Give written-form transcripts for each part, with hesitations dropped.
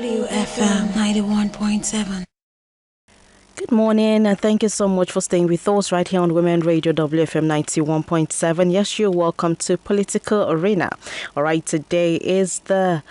WFM 91.7. Good morning, and thank you so much for staying with us right here on Women Radio WFM 91.7. Yes, you're welcome to Political Arena. All right, today is the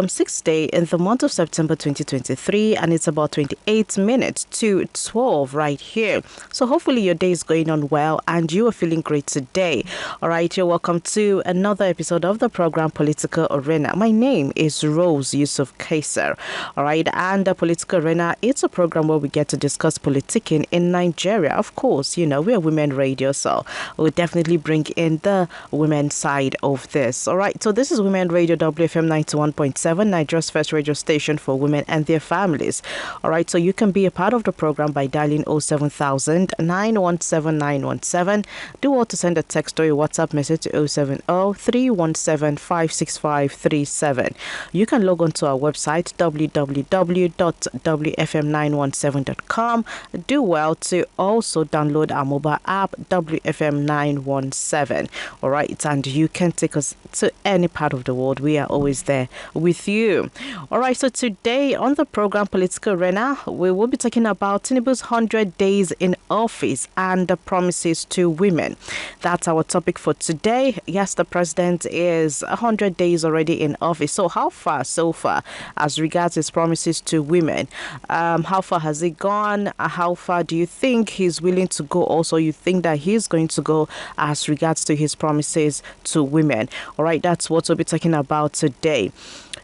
sixth day in the month of September 2023, and it's about 28 minutes to 12 right here. So hopefully your day is going on well and you are feeling great today. All right, you're welcome to another episode of the program Political Arena. My name is Rose Yusuf Kaiser. All right, and the Political Arena, it's a program where we get to discuss politicking in Nigeria. Of course, you know, we're women radio, so we'll definitely bring in the women side of this. All right, so this is Women Radio WFM 91.7, Nigeria's first radio station for women and their families. All right, so you can be a part of the program by dialing 07000 917 917. Do all to send a text or a WhatsApp message to 070 317 56537. You can log on to our website www.wfm917.com. Do well to also download our mobile app WFM917. All right, and you can take us to any part of the world. We are always there with you. All right, so today on the program Political Arena, we will be talking about Tinubu's 100 days in office and the promises to women. That's our topic for today. Yes, the president is 100 days already in office. So how far so far as regards his promises to women? How far has he gone? How far do you think he's willing to go? Also, you think that he's going to go as regards to his promises to women? All right, that's what we'll be talking about today.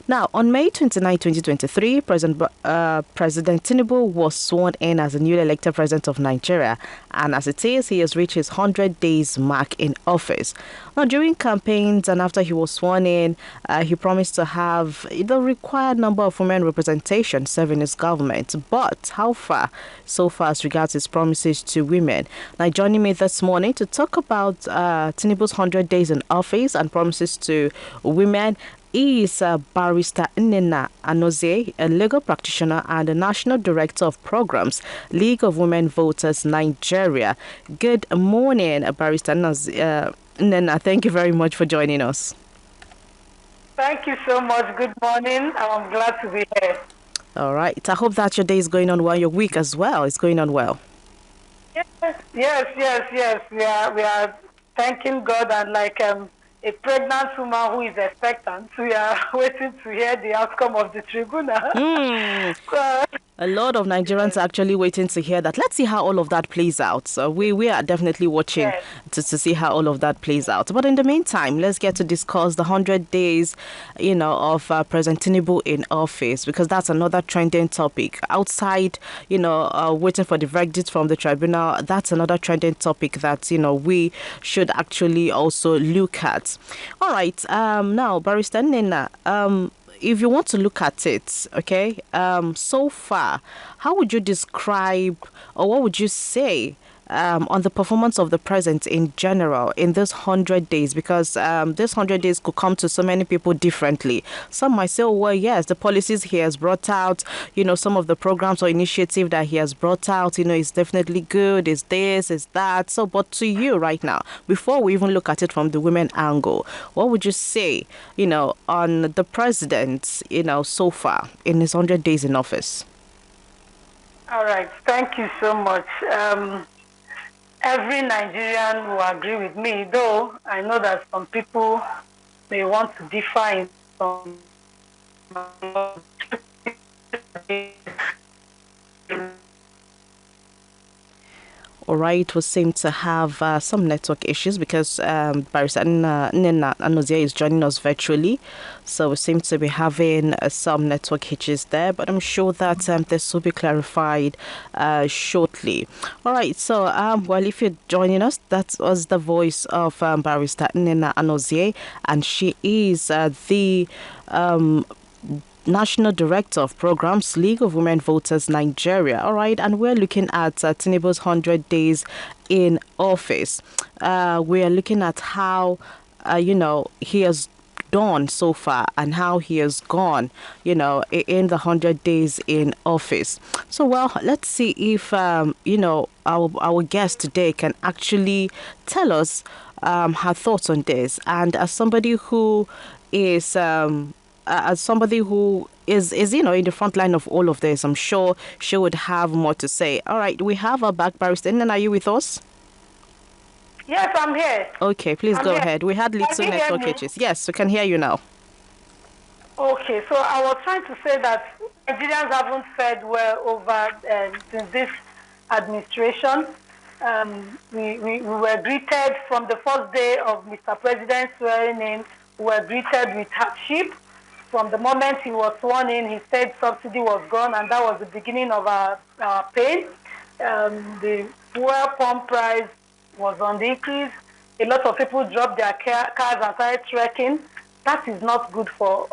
Now, on May 29, 2023, President Tinubu was sworn in as the newly elected president of Nigeria. And as it is, he has reached his 100 days mark in office. Now, during campaigns and after he was sworn in, he promised to have the required number of women representation serving his government. But how far so far as regards his promises to women? Now, joining me this morning to talk about Tinubu's 100 days in office and promises to women is Barrister Nnenna Anozie, a legal practitioner and a National Director of Programs, League of Women Voters, Nigeria. Good morning, Barrister Nnenna. Thank you very much for joining us. Thank you so much. Good morning. I'm glad to be here. All right. I hope that your day is going on well, your week as well is going on well. Yes. We are thanking God, and like a pregnant woman who is expectant, we are waiting to hear the outcome of the tribunal. A lot of Nigerians are actually waiting to hear that. Let's see how all of that plays out. So we are definitely watching to see how all of that plays out. But in the meantime, let's get to discuss the 100 days, of President Tinubu in office, because that's another trending topic. Outside, waiting for the verdict from the tribunal, that's another trending topic that, we should actually also look at. All right. Now, Barrister Nnenna, if you want to look at it, okay, so far, how would you describe or what would you say on the performance of the president in general in this 100 days? Because this 100 days could come to so many people differently. Some might say, oh, well, yes, the policies he has brought out, some of the programs or initiative that he has brought out, is definitely good, is this, is that. So, but to you right now, before we even look at it from the women angle, what would you say, on the president, so far in his 100 days in office? All right. Thank you so much. Every Nigerian will agree with me, though I know that some people may want to differ in some. All right, we seem to have some network issues because Barrister Nnenna Anozie is joining us virtually. So we seem to be having some network hitches there, but I'm sure that this will be clarified shortly. All right, so well, if you're joining us, that was the voice of Barrister Nnenna Anozie, and she is the National Director of Programs, League of Women Voters, Nigeria. All right, and we're looking at Tinubu's 100 days in office. We are looking at how, he has done so far and how he has gone, in the 100 days in office. So, well, let's see if, our guest today can actually tell us her thoughts on this. And as somebody who is as somebody who is in the front line of all of this, I'm sure she would have more to say. All right, we have our back barrister. And then are you with us? Yes, I'm here. Okay, please I'm go here. ahead. We had Can little you hear network me? glitches. Yes, we can hear you now. Okay, so I was trying to say that Nigerians haven't fared well over since this administration. We were greeted from the first day of Mr. President swearing in. We were greeted with hardship. From the moment he was sworn in, he said subsidy was gone, and that was the beginning of our pain. The fuel pump price was on the increase. A lot of people dropped their cars and started trekking. That is not good for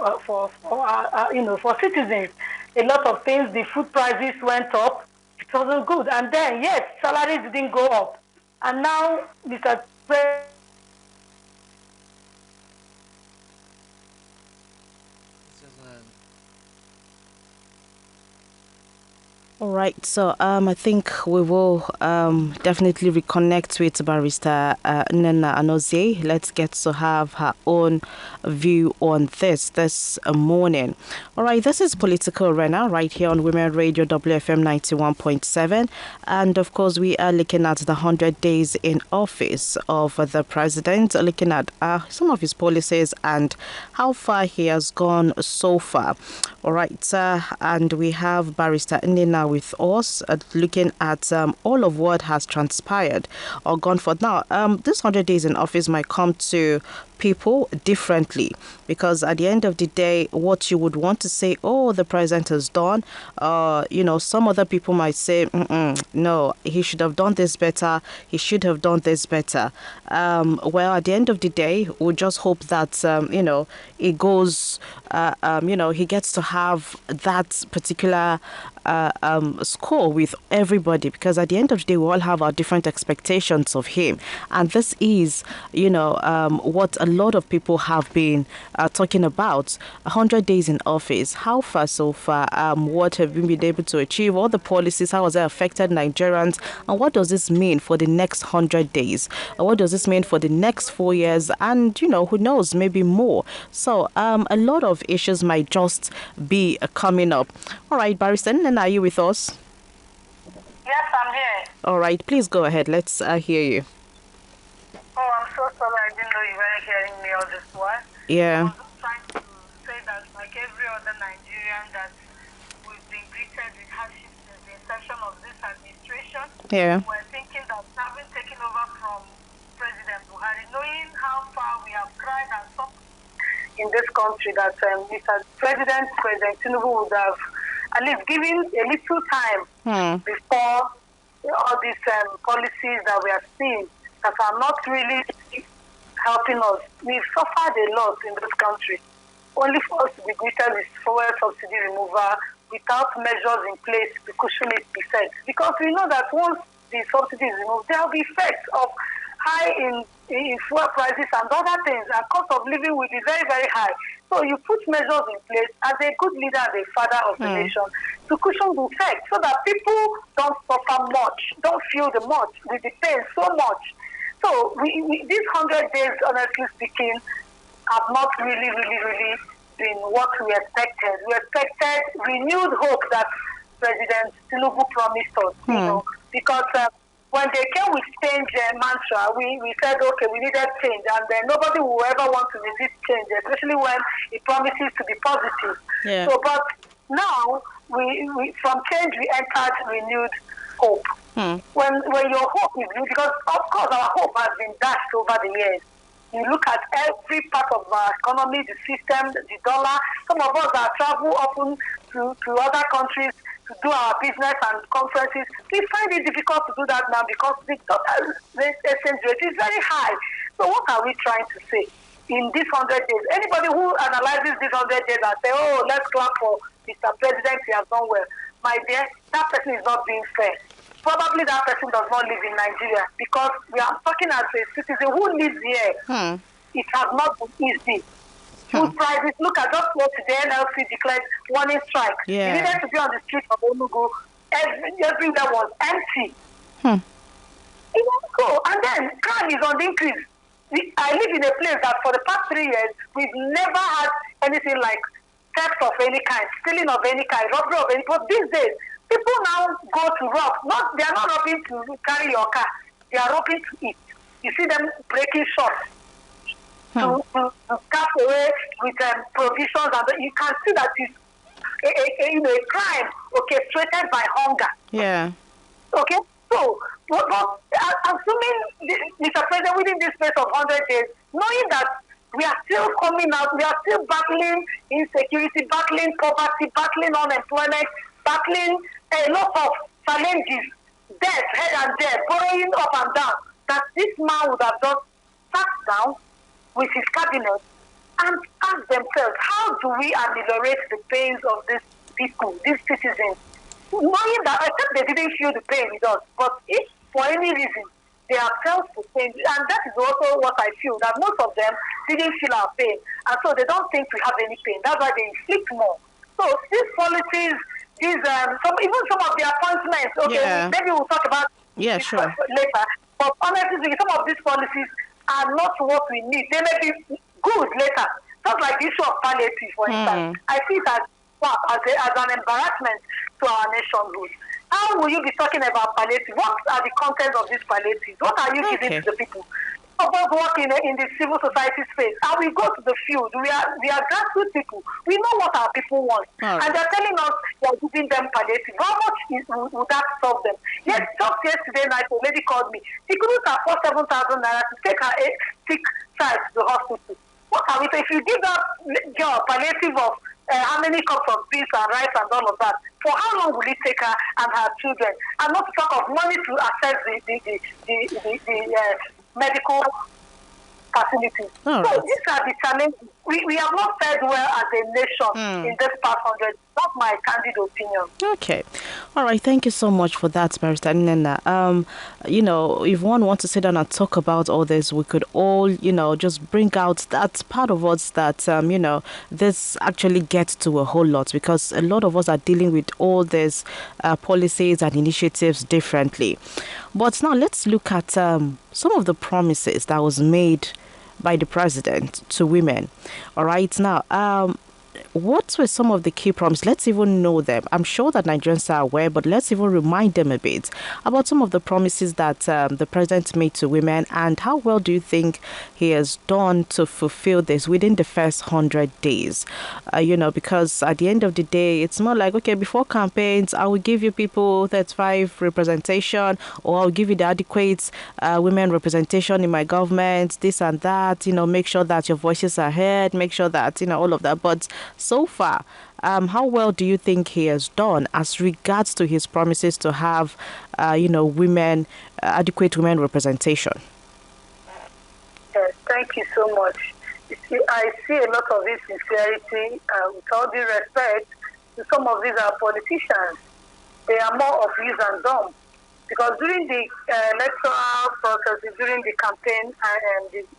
citizens. A lot of things, the food prices went up. It wasn't good. And then, yes, salaries didn't go up. And now, Mr. President, All right, so I think we will definitely reconnect with Barrister Nana Anozie. Let's get to have her own view on this morning. All right, this is Political Arena right here on Women Radio WFM 91.7. And of course, we are looking at the 100 days in office of the president, looking at some of his policies and how far he has gone so far. All right, and we have Barrister Nina with us, looking at all of what has transpired or gone for now. This 100 days in office might come to people differently, because at the end of the day, what you would want to say, oh, the president has done, some other people might say, no, he should have done this better, he should have done this better. Well, at the end of the day, we just hope that it goes, he gets to have that particular score with everybody, because at the end of the day, we all have our different expectations of him. And this is, what a lot of people have been talking about. 100 days in office. How far so far? What have we been able to achieve? All the policies, how has it affected Nigerians? And what does this mean for the next 100 days? What does this mean for the next 4 years? And, who knows, maybe more. So a lot of issues might just be coming up. All right, Barrister, and are you with us? yes, I'm here. All right, please go ahead. Let's hear you. Oh, I'm so sorry. I didn't know you weren't hearing me all this while. Yeah. I was just trying to say that, like every other Nigerian, that we've been greeted with hardship since the inception of this administration. Yeah. We're thinking that having taken over from President Buhari, knowing how far we have cried and suffered in this country, that Mr. President Tinubu would have at least given a little time before all these policies that we are seeing that are not really helping us. We've suffered a lot in this country, only for us to be greeted with fuel subsidy removal without measures in place to cushion its effects. Because we know that once the subsidy is removed, there will be effects of high in fuel prices and other things, and cost of living will be very, very high. So you put measures in place as a good leader and a father of the nation to cushion the effect, so that people don't suffer much, don't feel the much, with the pain so much. So these 100 days, honestly speaking, have not really, really, really been what we expected. We expected renewed hope that President Tinubu promised us, because when they came with change mantra, we said, okay, we needed change, and then nobody will ever want to resist change, especially when it promises to be positive. Yeah. So, but now, we from change, we entered renewed hope. When your hope is new, because of course our hope has been dashed over the years. You look at every part of our economy, the system, the dollar. Some of us that travel often to other countries to do our business and conferences. We find it difficult to do that now because the dollar exchange rate is very high. So what are we trying to say in these 100 days? Anybody who analyzes these 100 days and say, oh, let's clap for Mr. President, he has done well. My dear, that person is not being fair. Probably that person does not live in Nigeria, because we are talking as a citizen who lives here. It has not been easy. Food prices, look at just what the NLC declared warning strike. Yeah. You needed to be on the street of Onugu. Everywhere was empty. It was cool. And then crime is on the increase. I live in a place that for the past 3 years, we've never had anything like theft of any kind, stealing of any kind, robbery of any. But these days, people now go to rob. They are not robbing to carry your car. They are robbing to eat. You see them breaking shops to cut away with provisions, and you can see that it's a crime orchestrated by hunger. Yeah. Okay, so assuming, Mr. President, within this space of 100 days, knowing that we are still coming out, we are still battling insecurity, battling poverty, battling unemployment, battling a lot of challenges, debt, here and there, borrowing up and down, that this man would have just sat down with his cabinet and ask themselves, how do we ameliorate the pains of these people, these citizens? Knowing that, except they didn't feel the pain with us, but if for any reason they have felt the pain, and that is also what I feel, that most of them didn't feel our pain, and so they don't think we have any pain. That's why they inflict more. So these policies, even some of the appointments, maybe we'll talk about sure. later, but honestly, some of these policies are not what we need. They may be good later, just like the issue of palliative, for instance. I see it as an embarrassment to our nationhood. How will you be talking about palliative? What are the contents of these palliatives? What are you giving to the people? Some of us work in the civil society space, and we go to the field. We are grassroots people. We know what our people want, and they're telling us they're giving them palliative. How much would that solve them? Yes, just yesterday night, a lady called me. She couldn't afford 7,000 naira to take her sick child to the hospital. What are we saying? If you give that girl palliative of how many cups of beans and rice and all of that, for how long will it take her and her children? And not to talk of money to access the medical facilities. So these are the challenges. We have not fared well as a nation in this past 100. That's my candid opinion. Okay. All right. Thank you so much for that, Barrister Nena. If one wants to sit down and talk about all this, we could all, just bring out that part of us that, this actually gets to a whole lot, because a lot of us are dealing with all these policies and initiatives differently. But now let's look at some of the promises that was made by the president to women. All right. Now, what were some of the key promises? Let's even know them. I'm sure that Nigerians are aware, but let's even remind them a bit about some of the promises that the president made to women, and how well do you think he has done to fulfill this within the first 100 days? Because at the end of the day, it's more like, okay, before campaigns, I will give you people 35 representation, or I'll give you the adequate women representation in my government, this and that, make sure that your voices are heard, make sure that, all of that. But so far, how well do you think he has done as regards to his promises to have, adequate women representation? Yes, thank you so much. I see a lot of insincerity, with all due respect to some of these politicians. They are more of use and dumb. Because during the electoral process, during the campaign,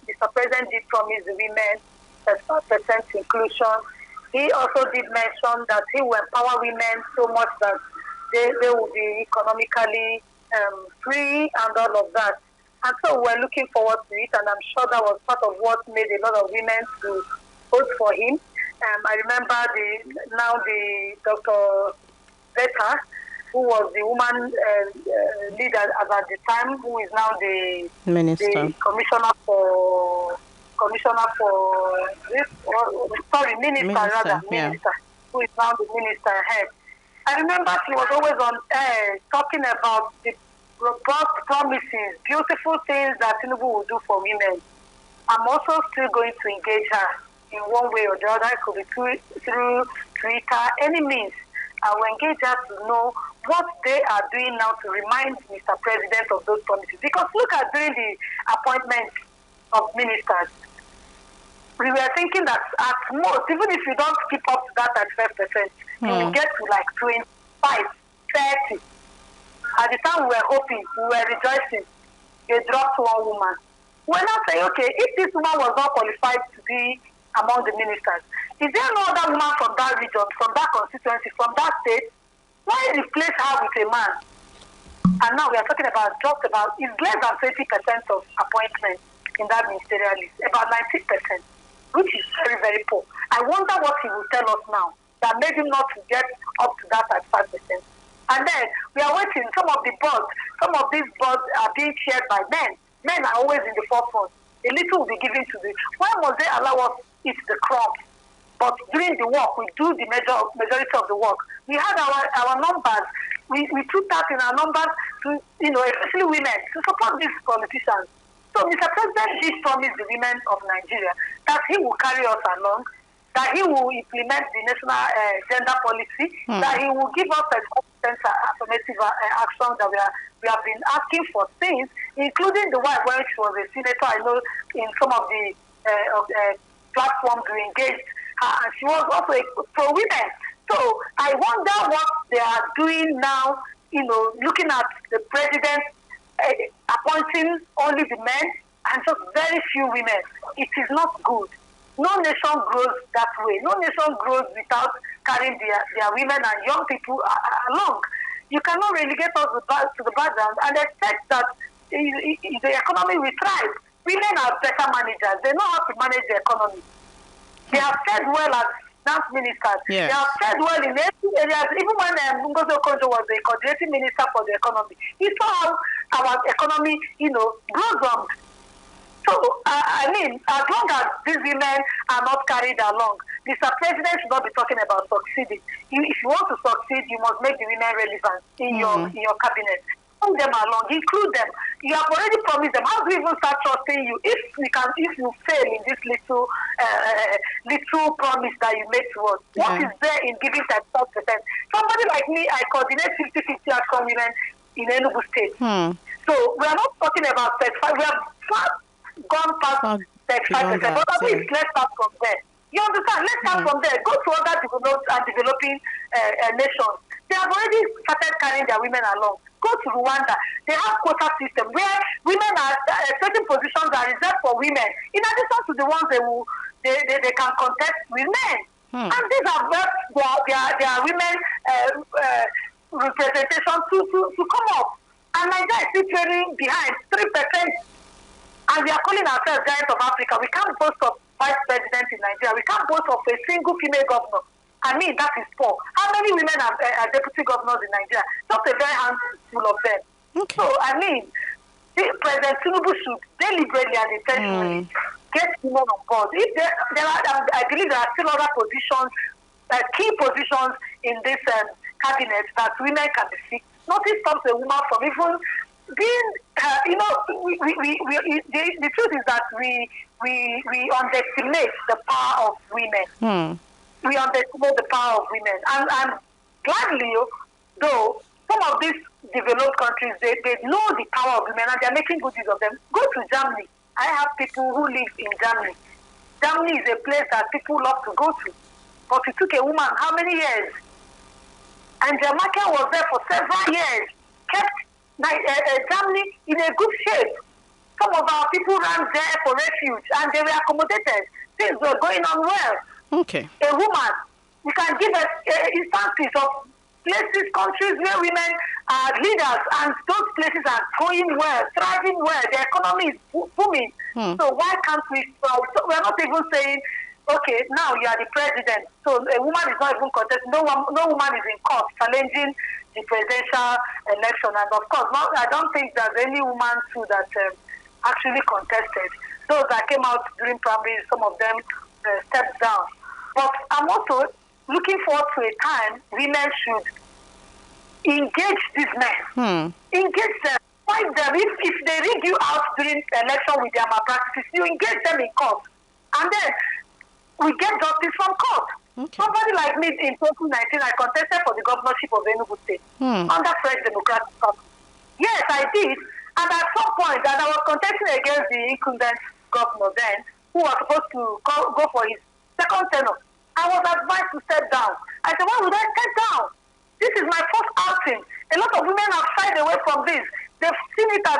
Mr. President did promise the women 5% inclusion. He also did mention that he will empower women so much that they will be economically free and all of that. And so we're looking forward to it, and I'm sure that was part of what made a lot of women to vote for him. I remember the Dr. Zeta, who was the woman leader at the time, who is now the minister, the commissioner for minister, who is now the minister head. I remember she was always on air talking about the robust promises, beautiful things that Tinubu will do for women. I'm also still going to engage her in one way or the other. It could be through Twitter, any means. I will engage her to know what they are doing now to remind Mr. President of those promises. Because look at during the appointment of ministers, we were thinking that at most, even if you don't keep up to that at 5%, you will get to like 25, 30. At the time we were hoping, we were rejoicing, they dropped one woman. We're now saying, okay, if this woman was not qualified to be among the ministers, is there no other woman from that region, from that constituency, from that state? Why replace her with a man? And now we are talking about it's less than 20% of appointments in that ministerial list, about 90%. which is very, very poor. I wonder what he will tell us now that made him not to get up to that at 5%. And then we are waiting. Some of these boards are being chaired by men. Men are always in the forefront. A little will be given to the. Why must they allow us eat the crumbs? But during the work, we do the majority of the work. We had our numbers. We took that in our numbers to, especially women, to support these politicians. So Mr. President did promise the women of Nigeria that he will carry us along, that he will implement the national gender policy, that he will give us a affirmative action that we have been asking for since, including the one where she was a senator. I know in some of the platforms we engaged her, and she was also pro women. So I wonder what they are doing now, looking at the president appointing only the men and just very few women. It is not good. No nation grows that way. No nation grows without carrying their women and young people along. You cannot relegate us to the background and expect that the economy will thrive. Women are better managers. They know how to manage the economy. They have said well as dance ministers. Yes. They have said well in every areas. Even when Ngozi Okonjo was the coordinating minister for the economy, he saw how our economy, blossomed. So, as long as these women are not carried along, Mr. President should not be talking about succeeding. If you want to succeed, you must make the women relevant in your cabinet. Bring them along, include them. You have already promised them. How do we even start trusting you if you fail in this little promise that you made to us? Yeah. What is there in giving 12%? Somebody like me, I coordinate 50-50 action women in Enugu State. So we are not talking about 35. We have gone past 35%. But let's start from there. You understand? Let's start from there. Go to other developing nations. They have already started carrying their women along. Go to Rwanda. They have quota system where women are certain positions are reserved for women. In addition to the ones they can contest with men. And these are their women representation to come up. And Nigeria is still trailing behind 3%. And we are calling ourselves giants of Africa. We can't boast of vice president in Nigeria. We can't boast of a single female governor. I mean, that is poor. How many women are deputy governors in Nigeria? Just a very handful of them. Okay. So, President Tinubu should deliberately and intentionally get women on board. If I believe there are still other positions, key positions in this cabinet that women can be fixed. Nothing stops a woman from even being, the truth is that we underestimate the power of women. We underestimate the power of women. And gladly, though, some of these developed countries, they know the power of women and they're making good use of them. Go to Germany. I have people who live in Germany. Germany is a place that people love to go to. But it took a woman how many years? And the market was there for several years, kept Germany in a good shape. Some of our people ran there for refuge and they were accommodated. Things were going on well. Okay. A woman, you can give us instances of places, countries where women are leaders and those places are going well, thriving well. The economy is booming. So why can't we? So we're not even saying, okay, now you are the president. So a woman is not even contesting. No woman is in court challenging the presidential election. And of course, I don't think there's any woman too that actually contested. Those that came out during primaries, some of them stepped down. But I'm also looking forward to a time women should engage these men. Engage them. Fight them. If they rig you out during election with their malpractices, you engage them in court. And then we get justice from court. Okay. Somebody like me in 2019, I contested for the governorship of Enugu State under Fresh Democratic Party. Yes, I did. And at some point, and I was contesting against the incumbent governor then, who was supposed to go for his second tenure. I was advised to step down. I said, why would I step down? This is my first outing. A lot of women have shied away from this. They've seen it as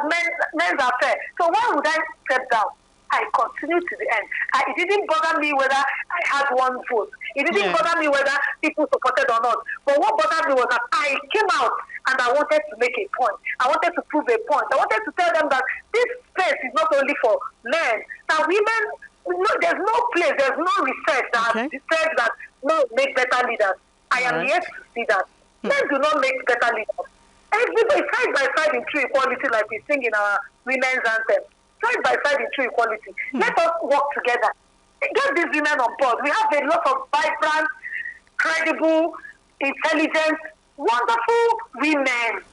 men's affair. So why would I step down? I continued to the end. It didn't bother me whether I had one vote. It didn't bother me whether people supported or not. But what bothered me was that I came out and I wanted to make a point. I wanted to prove a point. I wanted to tell them that this space is not only for men. That women no, there's no place, there's no research that Okay. says that no make better leaders. I am Alright. yet to see that. Men do not make better leaders. Everybody side by side in true equality, like we sing in our women's anthem. Side by side in true equality. Let us work together. Get these women on board. We have a lot of vibrant, credible, intelligent, wonderful women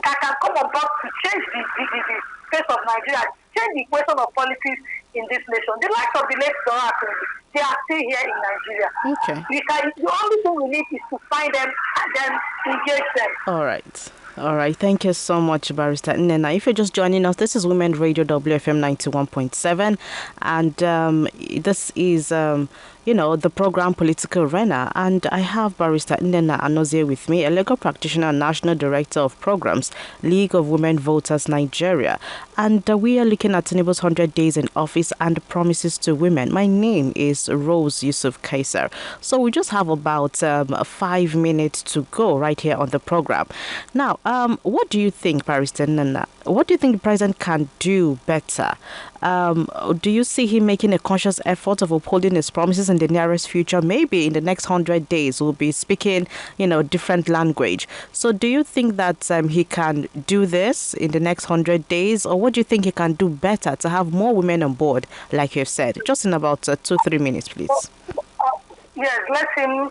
that can come on board to change the face of Nigeria, change the equation of politics in this nation. The likes of the late Dora, they are still here in Nigeria. Okay. The only thing we need is to find them and then engage them. All right. All right. Thank you so much, Barrister Nena. If you're just joining us, this is Women Radio WFM 91.7. And this is, the program Political Arena. And I have Barrister Nena Anozie with me, a legal practitioner and National Director of Programs, League of Women Voters Nigeria. And we are looking at Tinubu's 100 days in office and promises to women. My name is Rose Yusuf Kaiser. So we just have about 5 minutes to go right here on the program. Now, what do you think, Barrister Nana? What do you think the president can do better? Do you see him making a conscious effort of upholding his promises in the nearest future? Maybe in the next 100 days, we'll be speaking, different language. So do you think that he can do this in the next 100 days? Or what do you think he can do better to have more women on board, like you've said? Just in about 2-3 minutes, please. Yes, let him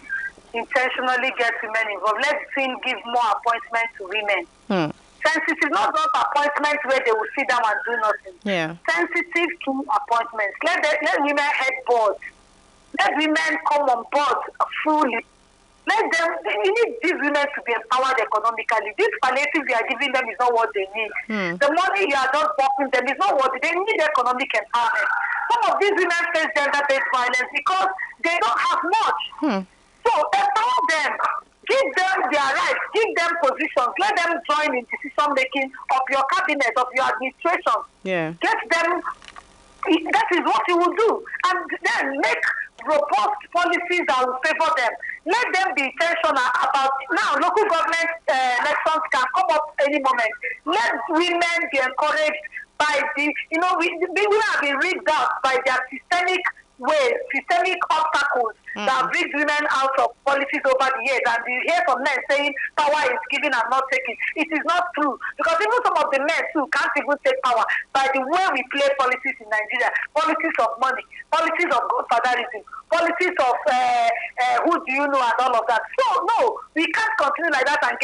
intentionally get women involved. Let him give more appointments to women. Sensitive, not just appointments where they will sit down and do nothing. Yeah. Sensitive to appointments. Let women head boards. Let women come on board fully. You need these women to be empowered economically. This palliative you are giving them is not what they need. The money you are just offering them is not what they need. Economic empowerment. Some of these women face gender-based violence because they don't have much. So empower them. Give them their rights. Give them positions. Let them join in decision making of your cabinet, of your administration. Yeah. Get them. That is what you will do, and then make robust policies that will favor them. Let them be intentional about now. Local government elections can come up any moment. Let women be encouraged by we have been rigged out by their systemic ways, systemic obstacles that have rigged women out of policies over the years. And you hear from men saying power is given and not taken. It is not true. Because even some of the men too can't even take power by the way we play policies in Nigeria. Policies of money, policies of godfatherism, policies of who do you know and all of that. So no, we can't continue like that and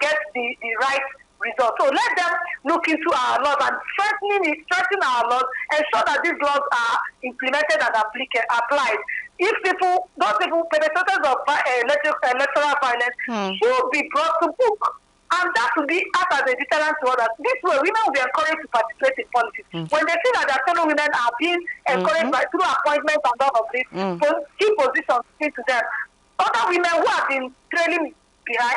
get the right result. So let them look into our laws and strengthen our laws, ensure that these laws are implemented and applied. If those people perpetrators of electoral violence should be brought to book, and that will be act as a deterrent to others. This way, women will be encouraged to participate in politics. When they see that their fellow women are being encouraged through appointments and all of this, key positions into them, other women who have been trailing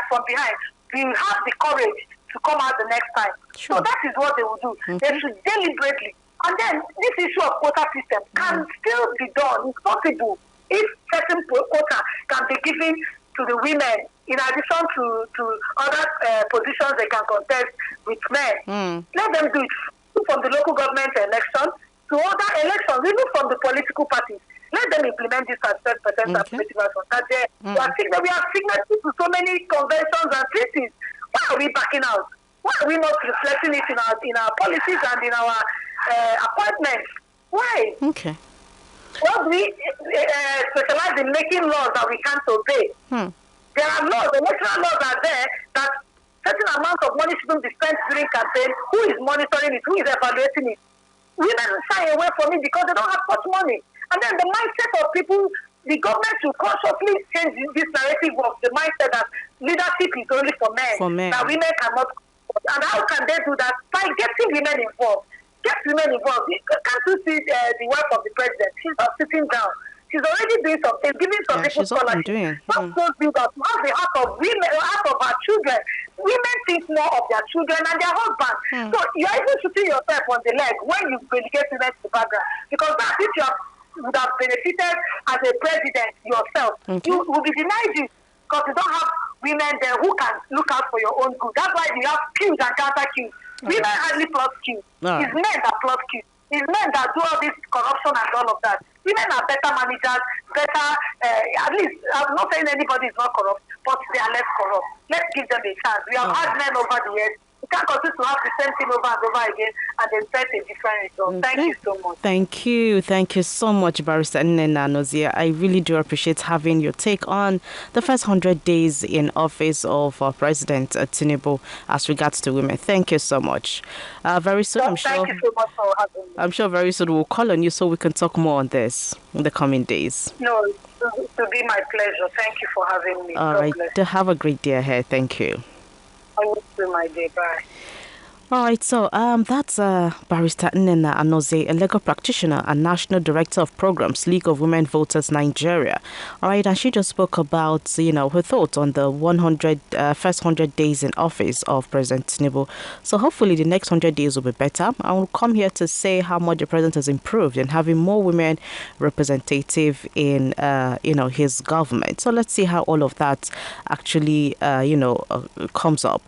from behind will have the courage to come out the next time. Sure. So that is what they will do. They should deliberately. And then this issue of quota system can still be done. It's possible if certain quota can be given to the women in addition to other positions they can contest with men. Let them do it from the local government election to other elections, even from the political parties. Let them implement this as 10% affirmative action. We have signatories to so many conventions and treaties. Why are we backing out? Why are we not reflecting it in our policies and in our appointments? Why? Okay. Well, we specialize in making laws that we can't obey. There are laws, the electoral laws are there that certain amounts of money shouldn't be spent during campaign. Who is monitoring it? Who is evaluating it? Women shy away from it because they don't have much money. And then the mindset of people, the government should consciously change this narrative of the mindset that leadership is only for men. That women cannot. And how can they do that? By getting women involved. Get women involved. Can't you see the wife of the president? She's not sitting down. She's already doing something, giving some people scholarships. Not those leaders who have the heart of women, heart of our children. Women think more of their children and their husbands. So you're even shooting yourself on the leg when you relegate women to the background. Because that's if you would have benefited as a president yourself. You will be denied this because you don't have women there who can look out for your own good. That's why you have queues and counter queues. Women hardly plus queues. It's men that plus queues. It's men that do all this corruption and all of that. Women are better managers, better, at least, I'm not saying anybody is not corrupt, but they are less corrupt. Let's give them a chance. We have had men over the years. We can't continue to have the same thing over and over again and then set a different result. Thank you so much. Thank you. Thank you so much, Barrister Nnenna Nozia. I really do appreciate having your take on the first 100 days in office of President Tinubu as regards to women. Thank you so much. Very soon, Thank you so much for having me. I'm sure very soon we'll call on you so we can talk more on this in the coming days. No, it will be my pleasure. Thank you for having me. All right. Have a great day ahead. Thank you. I will do my day. Bye. All right, so that's Barrister Nnenna Anozie, a legal practitioner and National Director of Programs, League of Women Voters Nigeria. All right, and she just spoke about, her thoughts on the first 100 days in office of President Tinubu. So hopefully the next 100 days will be better. I will come here to say how much the president has improved in having more women representative in, his government. So let's see how all of that actually, comes up.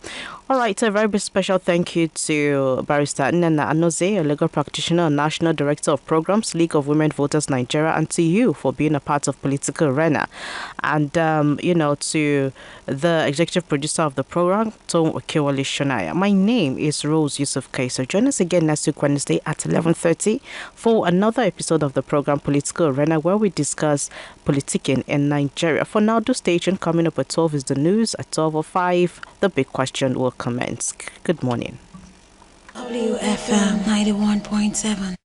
All right, a very big special thank you to Barrister Nnenna Anozie, a legal practitioner and National Director of Programs, League of Women Voters Nigeria, and to you for being a part of Political Arena. And, to the executive producer of the program, Tom Okewale Shonaya. My name is Rose Yusuf K. So join us again next week, Wednesday at 11:30 for another episode of the program Political Arena, where we discuss politicking in Nigeria. For now, do stay tuned. Coming up at 12 is the news. At 12:05, the big question will commence. Good morning. WFM 91.7.